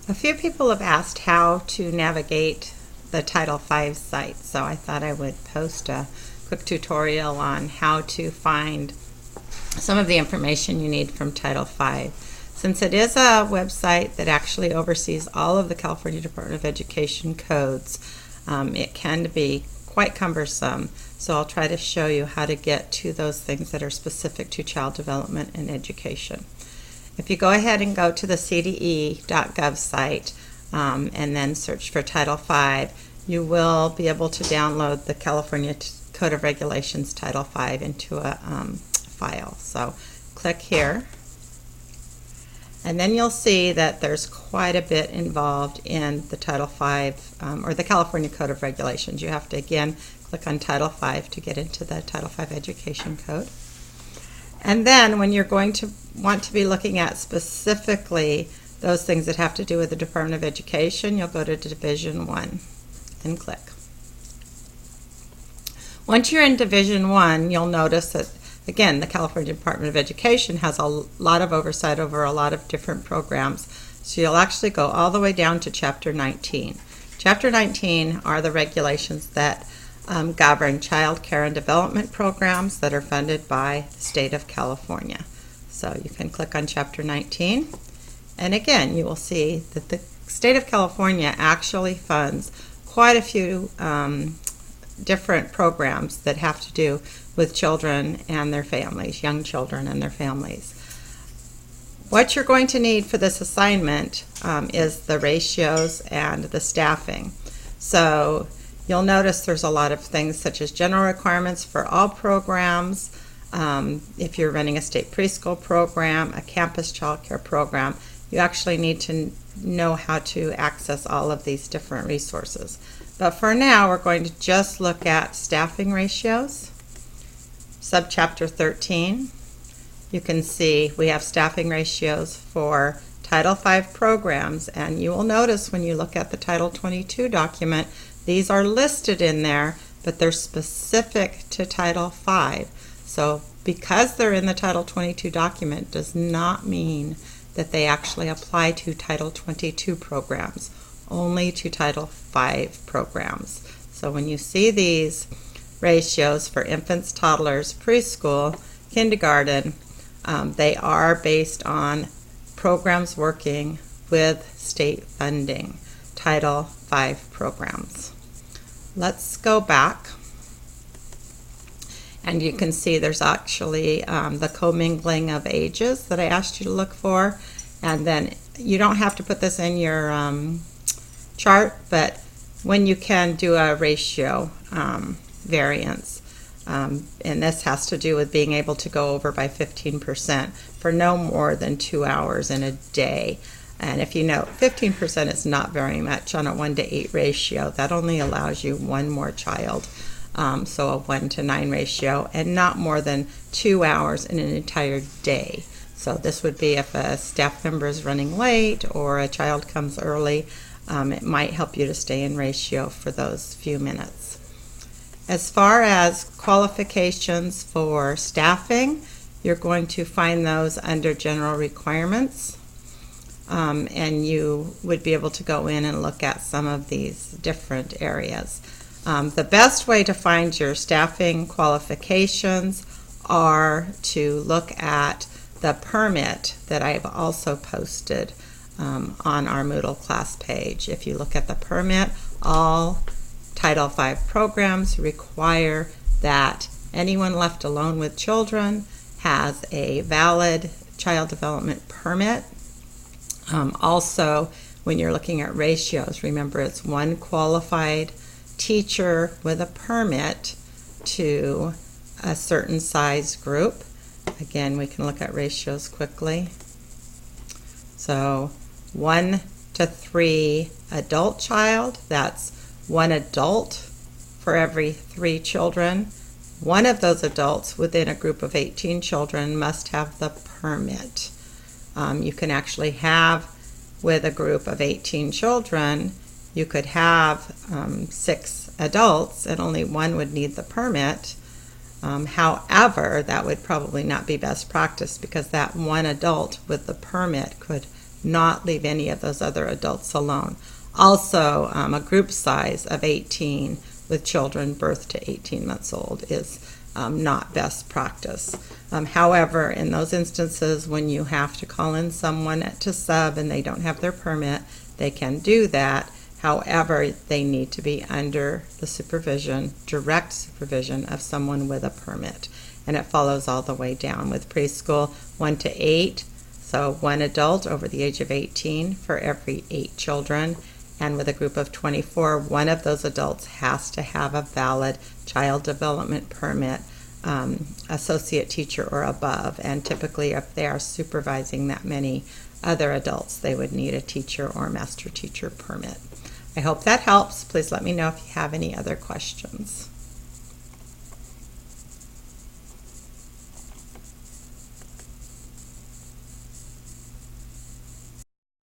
A few people have asked how to navigate the Title V site, so I thought I would post a quick tutorial on how to find some of the information you need from Title V. Since it is a website that actually oversees all of the California Department of Education codes, it can be quite cumbersome, so I'll try to show you how to get to those things that are specific to child development and education. If you go ahead and go to the CDE.gov site and then search for Title V, you will be able to download the California Code of Regulations Title V into a file. So click here, and then you'll see that there's quite a bit involved in the Title V or the California Code of Regulations. You have to again click on Title V to get into the Title V Education Code. And then when you're going to want to be looking at specifically those things that have to do with the Department of Education, you'll go to Division 1 and click. Once you're in Division 1, you'll notice that, again, the California Department of Education has a lot of oversight over a lot of different programs. So you'll actually go all the way down to Chapter 19. Chapter 19 are the regulations that govern child care and development programs that are funded by the state of California. So you can click on Chapter 19, and again you will see that the state of California actually funds quite a few different programs that have to do with children and their families, young children and their families. What you're going to need for this assignment is the ratios and the staffing. So you'll notice there's a lot of things such as general requirements for all programs. If you're running a state preschool program, a campus child care program, you actually need to know how to access all of these different resources. But for now, we're going to just look at staffing ratios. Subchapter 13, you can see we have staffing ratios for Title V programs, and you will notice when you look at the Title 22 document, these are listed in there, but they're specific to Title V. So because they're in the Title 22 document does not mean that they actually apply to Title 22 programs, only to Title V programs. So when you see these ratios for infants, toddlers, preschool, kindergarten, they are based on programs working with state funding, Title V programs. Let's go back, and you can see there's actually the commingling of ages that I asked you to look for, and then you don't have to put this in your chart, but when you can do a ratio variance, and this has to do with being able to go over by 15% for no more than 2 hours in a day. And if you know, 15% is not very much on a 1:8 ratio. That only allows you one more child. So a 1:9 ratio, and not more than 2 hours in an entire day. So this would be if a staff member is running late or a child comes early, it might help you to stay in ratio for those few minutes. As far as qualifications for staffing, you're going to find those under general requirements. And you would be able to go in and look at some of these different areas. The best way to find your staffing qualifications are to look at the permit that I've also posted on our Moodle class page. If you look at the permit, all Title V programs require that anyone left alone with children has a valid child development permit. Also, when you're looking at ratios, remember it's one qualified teacher with a permit to a certain size group. Again, we can look at ratios quickly. So 1 to 3 adult child, that's one adult for every 3 children. One of those adults within a group of 18 children must have the permit. You can actually have, with a group of 18 children, you could have 6 adults and only one would need the permit. However, that would probably not be best practice because that one adult with the permit could not leave any of those other adults alone. Also, a group size of 18 with children birth to 18 months old is not best practice. However, in those instances when you have to call in someone to sub and they don't have their permit, they can do that. However, they need to be under the supervision, direct supervision of someone with a permit. And it follows all the way down with preschool 1 to 8. So one adult over the age of 18 for every 8 children. And with a group of 24, one of those adults has to have a valid child development permit, associate teacher or above. And typically, if they are supervising that many other adults, they would need a teacher or master teacher permit. I hope that helps. Please let me know if you have any other questions.